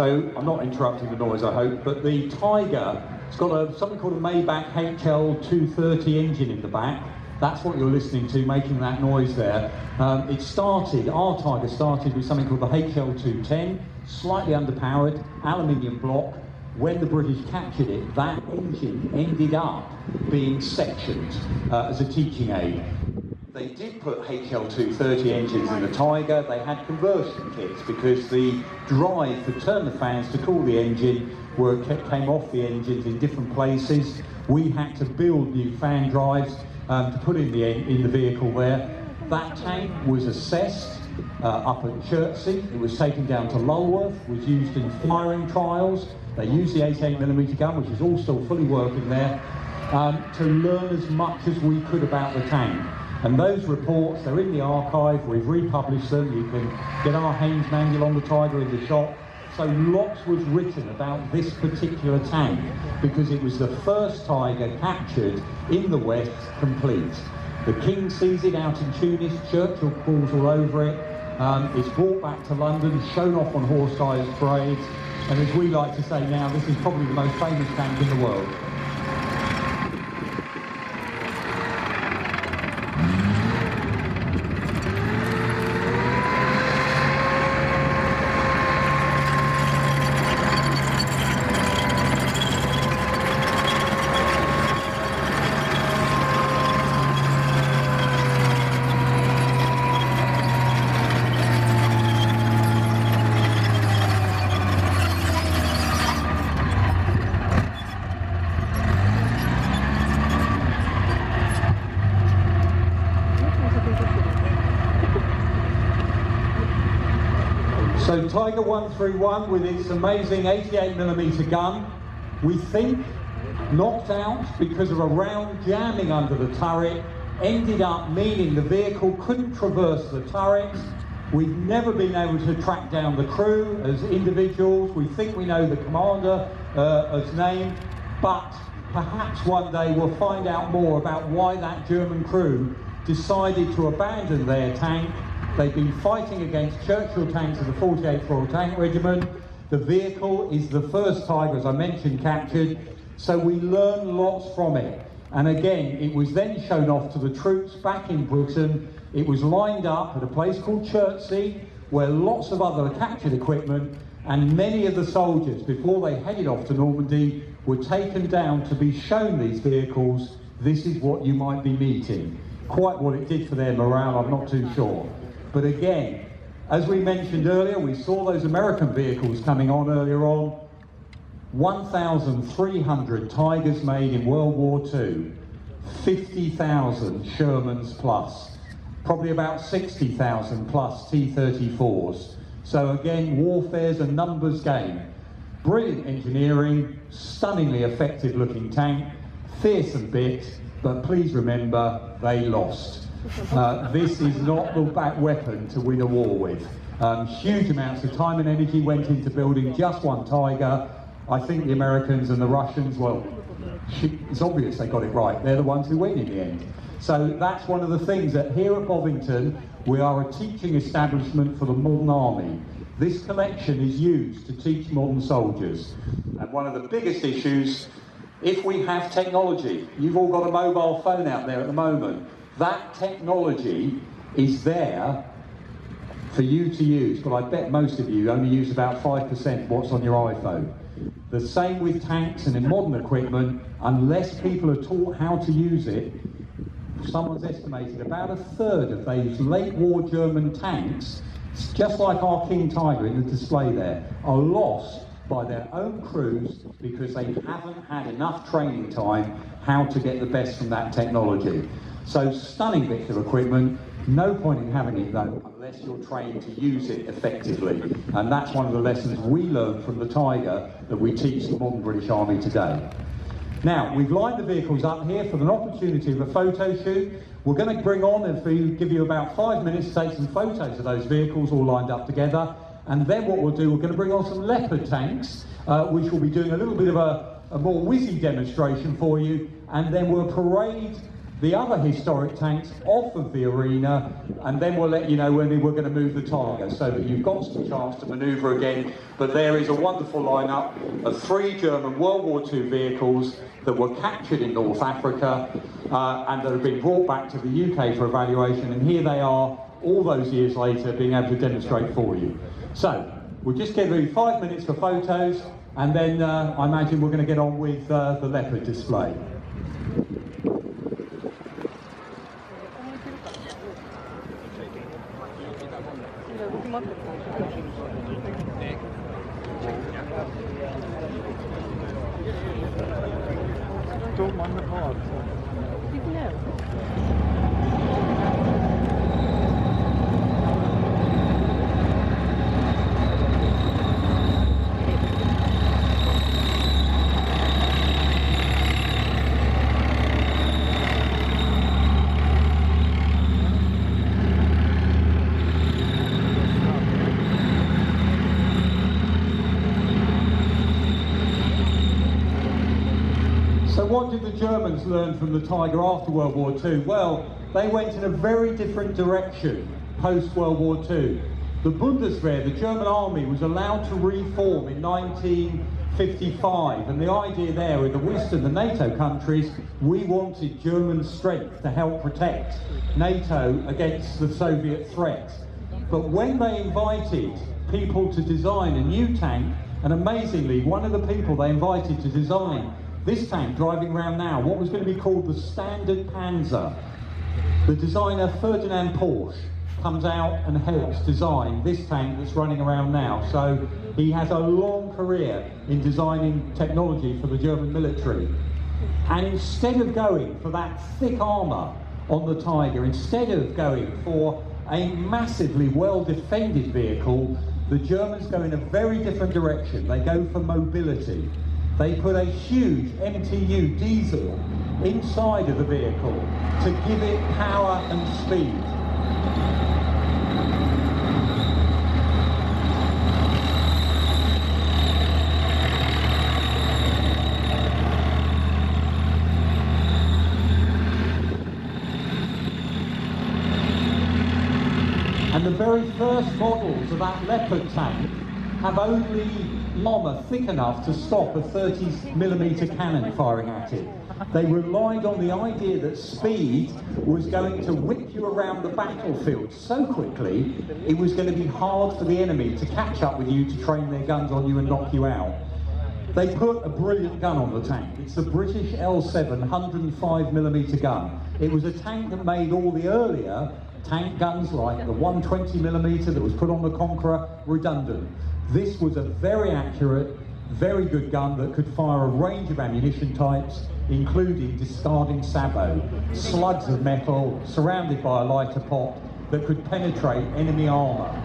S2: So I'm not interrupting the noise, I hope, but the Tiger, it's got something called a Maybach HL230 engine in the back. That's what you're listening to, making that noise there. Our Tiger started with something called the HL210, slightly underpowered, aluminium block. When the British captured it, that engine ended up being sectioned as a teaching aid. They did put HL230 engines in the Tiger. They had conversion kits because the drive to turn the fans to cool the engine came off the engines in different places. We had to build new fan drives to put in the vehicle there. That tank was assessed up at Chertsey. It was taken down to Lulworth, was used in firing trials. They used the 88mm gun, which is all still fully working there, to learn as much as we could about the tank. And those reports, they're in the archive, we've republished them. You can get our Haynes manual on the Tiger in the shop. So lots was written about this particular tank because it was the first Tiger captured in the West complete. The King sees it out in Tunis, Churchill crawls all over it. It's brought back to London, shown off on horse-sized parades, and as we like to say now, this is probably the most famous tank in the world. So Tiger 131 with its amazing 88mm gun, we think knocked out because of a round jamming under the turret, ended up meaning the vehicle couldn't traverse the turret. We've never been able to track down the crew as individuals. We think we know the commander's name, but perhaps one day we'll find out more about why that German crew decided to abandon their tank. They've been fighting against Churchill tanks of the 48th Royal Tank Regiment. The vehicle is the first Tiger, as I mentioned, captured, so we learn lots from it. And again, it was then shown off to the troops back in Britain. It was lined up at a place called Chertsey, where lots of other captured equipment and many of the soldiers, before they headed off to Normandy, were taken down to be shown these vehicles. This is what you might be meeting. Quite what it did for their morale, I'm not too sure. But again, as we mentioned earlier, we saw those American vehicles coming on earlier on. 1,300 Tigers made in World War II, 50,000 Shermans plus, probably about 60,000 plus T-34s. So again, warfare's a numbers game. Brilliant engineering, stunningly effective looking tank, fearsome bit, but please remember, they lost. This is not the weapon to win a war with. Huge amounts of time and energy went into building just one Tiger. I think the Americans and the Russians, well, it's obvious they got it right. They're the ones who win in the end. So that's one of the things that here at Bovington, we are a teaching establishment for the modern army. This collection is used to teach modern soldiers. And one of the biggest issues, if we have technology, you've all got a mobile phone out there at the moment, that technology is there for you to use, but I bet most of you only use about 5% of what's on your iPhone. The same with tanks and in modern equipment, unless people are taught how to use it, someone's estimated about a third of those late war German tanks, just like our King Tiger in the display there, are lost by their own crews because they haven't had enough training time how to get the best from that technology. So stunning bits of equipment, no point in having it though unless you're trained to use it effectively. And that's one of the lessons we learned from the Tiger that we teach the modern British Army today. Now, we've lined the vehicles up here for an opportunity of a photo shoot. We're going to bring on and give you about 5 minutes to take some photos of those vehicles all lined up together. And then what we'll do, we're going to bring on some Leopard tanks, which will be doing a little bit of a more whizzy demonstration for you. And then we'll parade the other historic tanks off of the arena, and then we'll let you know when we're going to move the Tiger, so that you've got some chance to manoeuvre again. But there is a wonderful lineup of 3 German World War II vehicles that were captured in North Africa and that have been brought back to the UK for evaluation, and here they are all those years later being able to demonstrate for you. So we'll just give you 5 minutes for photos, and then I imagine we're going to get on with the Leopard display. So what did the Germans learn from the Tiger after World War II? Well, they went in a very different direction post-World War II. The Bundeswehr, the German army, was allowed to reform in 1955, and the idea there in the West and the NATO countries, we wanted German strength to help protect NATO against the Soviet threat. But when they invited people to design a new tank, and amazingly, one of the people they invited to design this tank driving around now, what was going to be called the Standard Panzer, the designer Ferdinand Porsche comes out and helps design this tank that's running around now. So he has a long career in designing technology for the German military. And instead of going for that thick armour on the Tiger, instead of going for a massively well-defended vehicle, the Germans go in a very different direction. They go for mobility. They put a huge MTU diesel inside of the vehicle to give it power and speed. And the very first models of that Leopard tank have only armour thick enough to stop a 30mm cannon firing at it. They relied on the idea that speed was going to whip you around the battlefield so quickly it was going to be hard for the enemy to catch up with you, to train their guns on you and knock you out. They put a brilliant gun on the tank. It's the British L7 105mm gun. It was a tank that made all the earlier tank guns like the 120mm that was put on the Conqueror redundant. This was a very accurate, very good gun that could fire a range of ammunition types, including discarding sabot, slugs of metal surrounded by a lighter pot that could penetrate enemy armour.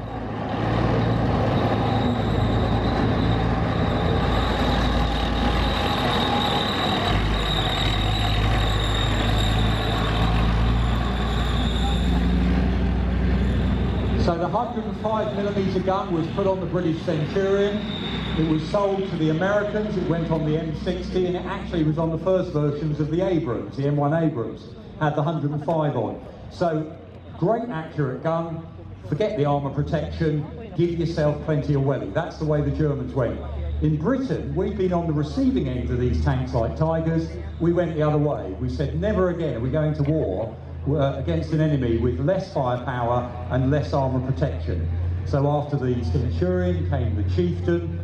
S2: So the 105mm gun was put on the British Centurion. It was sold to the Americans. It went on the M60, and it actually was on the first versions of the Abrams. The M1 Abrams had the 105 on. So great accurate gun. Forget the armour protection. Give yourself plenty of welly. That's the way the Germans went. In Britain, we've been on the receiving end of these tanks like Tigers. We went the other way. We said never again are we going to war against an enemy with less firepower and less armour protection. So after the Centurion came the Chieftain,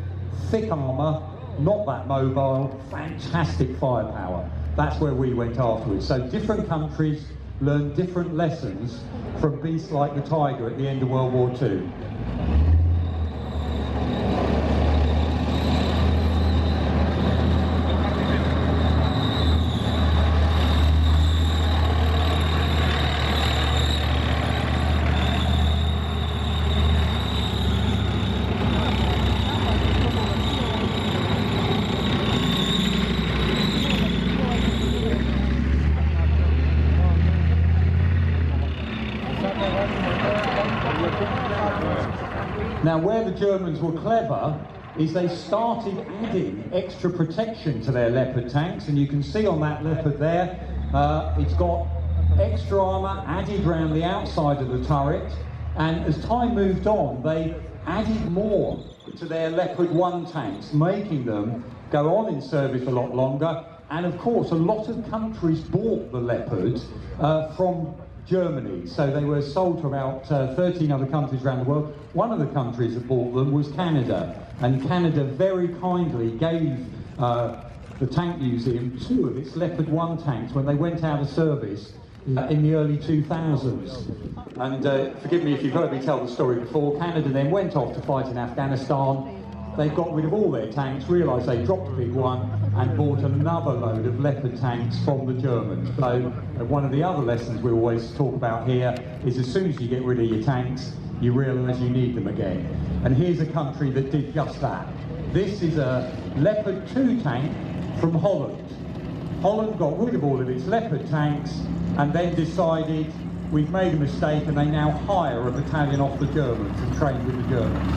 S2: thick armour, not that mobile, fantastic firepower. That's where we went afterwards. So different countries learned different lessons from beasts like the Tiger at the end of World War II. Now, where the Germans were clever is they started adding extra protection to their Leopard tanks, and you can see on that Leopard there, it's got extra armour added around the outside of the turret, and as time moved on, they added more to their Leopard 1 tanks, making them go on in service a lot longer. And of course, a lot of countries bought the Leopards from Germany, so they were sold to about 13 other countries around the world. One of the countries that bought them was Canada, and Canada very kindly gave the Tank Museum 2 of its Leopard 1 tanks when they went out of service in the early 2000s. And forgive me if you've heard me tell the story before, Canada then went off to fight in Afghanistan. They got rid of all their tanks, realised they dropped a big one, and bought another load of Leopard tanks from the Germans. So one of the other lessons we always talk about here is as soon as you get rid of your tanks, you realise you need them again. And here's a country that did just that. This is a Leopard 2 tank from Holland. Holland got rid of all of its Leopard tanks and then decided we've made a mistake, and they now hire a battalion off the Germans and train with the Germans.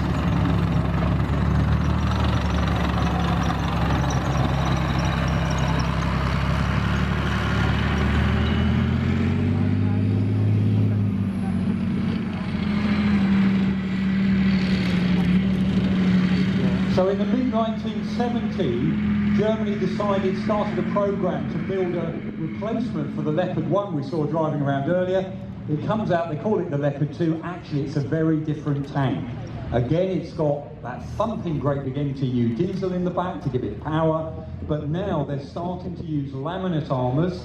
S2: So in the mid-1970s, Germany started a programme to build a replacement for the Leopard 1 we saw driving around earlier. It comes out, they call it the Leopard 2, actually it's a very different tank. Again, it's got that thumping great big MTU diesel in the back to give it power, but now they're starting to use laminate armours,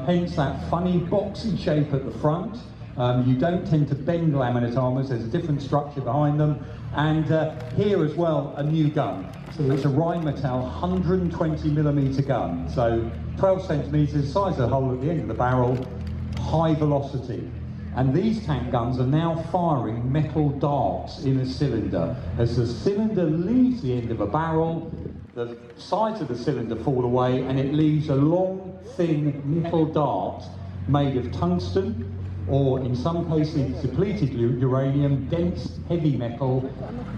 S2: hence that funny boxy shape at the front. You don't tend to bend laminate armours, there's a different structure behind them. And here as well, a new gun. So it's a Rheinmetall 120mm gun. So 12 centimetres, size of the hole at the end of the barrel, high velocity. And these tank guns are now firing metal darts in a cylinder. As the cylinder leaves the end of a barrel, the sides of the cylinder fall away and it leaves a long, thin metal dart made of tungsten, or in some cases depleted uranium, dense, heavy metal,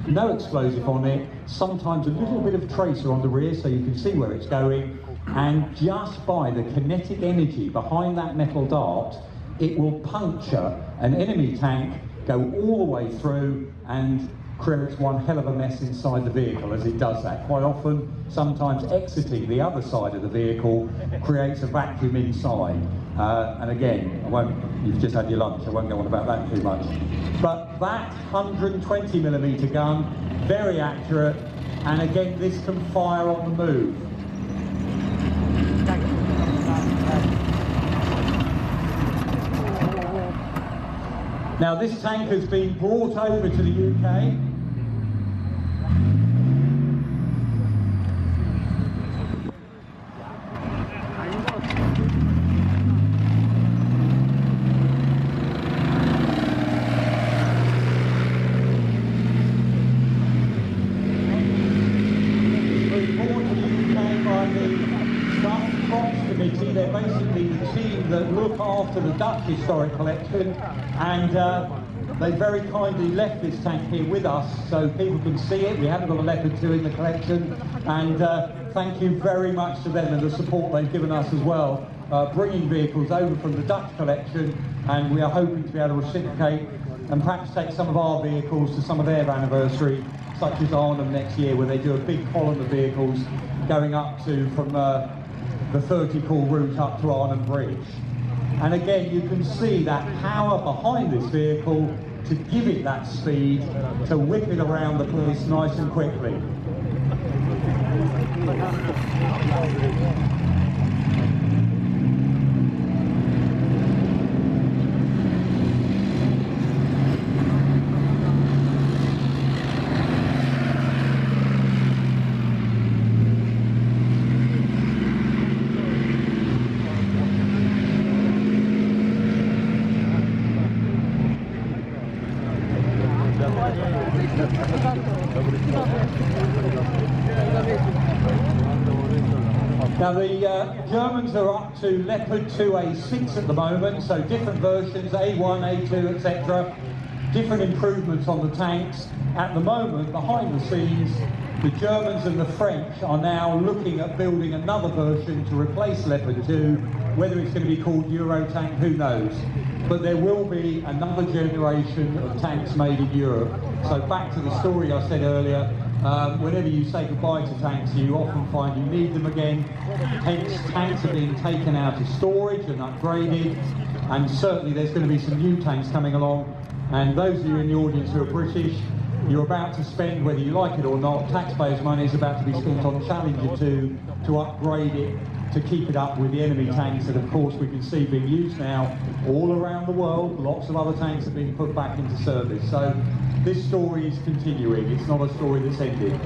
S2: no explosive on it, sometimes a little bit of tracer on the rear so you can see where it's going, and just by the kinetic energy behind that metal dart, it will puncture an enemy tank, go all the way through, and creates one hell of a mess inside the vehicle as it does that. Quite often, sometimes exiting the other side of the vehicle creates a vacuum inside. And again, you've just had your lunch, I won't go on about that too much. But that 120mm gun, very accurate, and again, this can fire on the move. Now this tank has been brought over to the UK. They're basically the team that look after the Dutch historic collection, and they very kindly left this tank here with us so people can see it. We haven't got a Leopard 2 in the collection, and thank you very much to them and the support they've given us as well, bringing vehicles over from the Dutch collection, and we are hoping to be able to reciprocate and perhaps take some of our vehicles to some of their anniversary, such as Arnhem next year, where they do a big column of vehicles going up to from the 30 call route up to Arnhem Bridge. And again, you can see that power behind this vehicle to give it that speed, to whip it around the place nice and quickly. Now the Germans are up to Leopard 2A6 at the moment, so different versions, A1, A2, etc. different improvements on the tanks. At the moment, behind the scenes, the Germans and the French are now looking at building another version to replace Leopard 2. Whether it's going to be called Eurotank, who knows? But there will be another generation of tanks made in Europe. So back to the story I said earlier, whenever you say goodbye to tanks, you often find you need them again. Hence, tanks are being taken out of storage and upgraded, and certainly there's going to be some new tanks coming along. And those of you in the audience who are British, you're about to spend, whether you like it or not, taxpayers' money is about to be spent on Challenger 2 to upgrade it, to keep it up with the enemy tanks that of course we can see being used now all around the world. Lots of other tanks are being put back into service. So this story is continuing, it's not a story that's ended.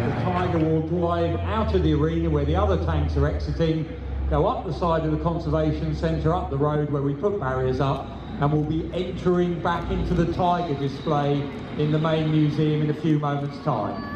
S2: The Tiger will drive out of the arena where the other tanks are exiting, go up the side of the conservation centre, up the road where we put barriers up, and will be entering back into the Tiger display in the main museum in a few moments' time.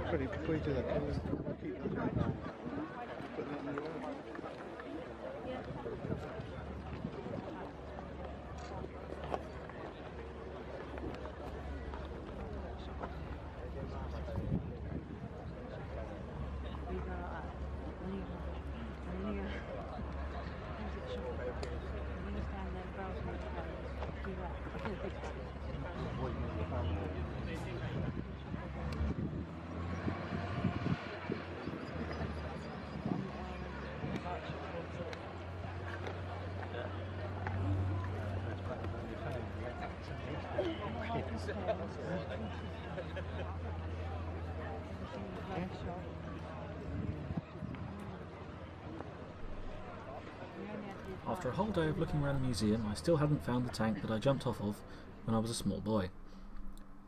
S4: Pretty before you do that, can you keep that down?
S1: After a whole day of looking around the museum, I still hadn't found the tank that I jumped off of when I was a small boy.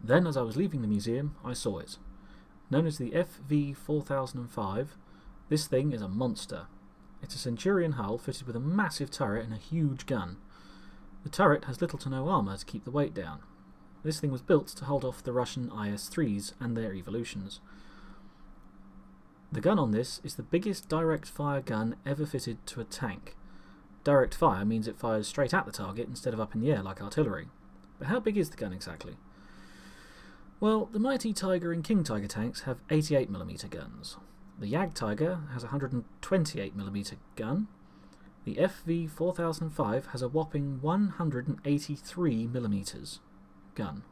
S1: Then, as I was leaving the museum, I saw it. Known as the FV-4005, this thing is a monster. It's a Centurion hull fitted with a massive turret and a huge gun. The turret has little to no armour to keep the weight down. This thing was built to hold off the Russian IS-3s and their evolutions. The gun on this is the biggest direct fire gun ever fitted to a tank. Direct fire means it fires straight at the target instead of up in the air like artillery. But how big is the gun exactly? Well, the mighty Tiger and King Tiger tanks have 88mm guns. The Jagdtiger has a 128mm gun. The FV-4005 has a whopping 183mm gun.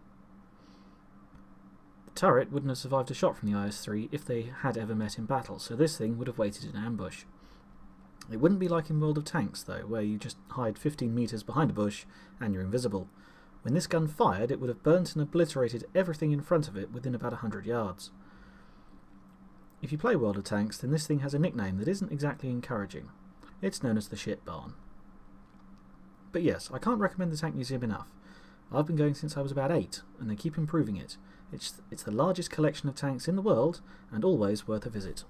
S1: The turret wouldn't have survived a shot from the IS-3 if they had ever met in battle, so this thing would have waited in ambush. It wouldn't be like in World of Tanks, though, where you just hide 15 metres behind a bush and you're invisible. When this gun fired, it would have burnt and obliterated everything in front of it within about 100 yards. If you play World of Tanks, then this thing has a nickname that isn't exactly encouraging. It's known as the Shit Barn. But yes, I can't recommend the Tank Museum enough. I've been going since I was about 8, and they keep improving it. It's the largest collection of tanks in the world, and always worth a visit.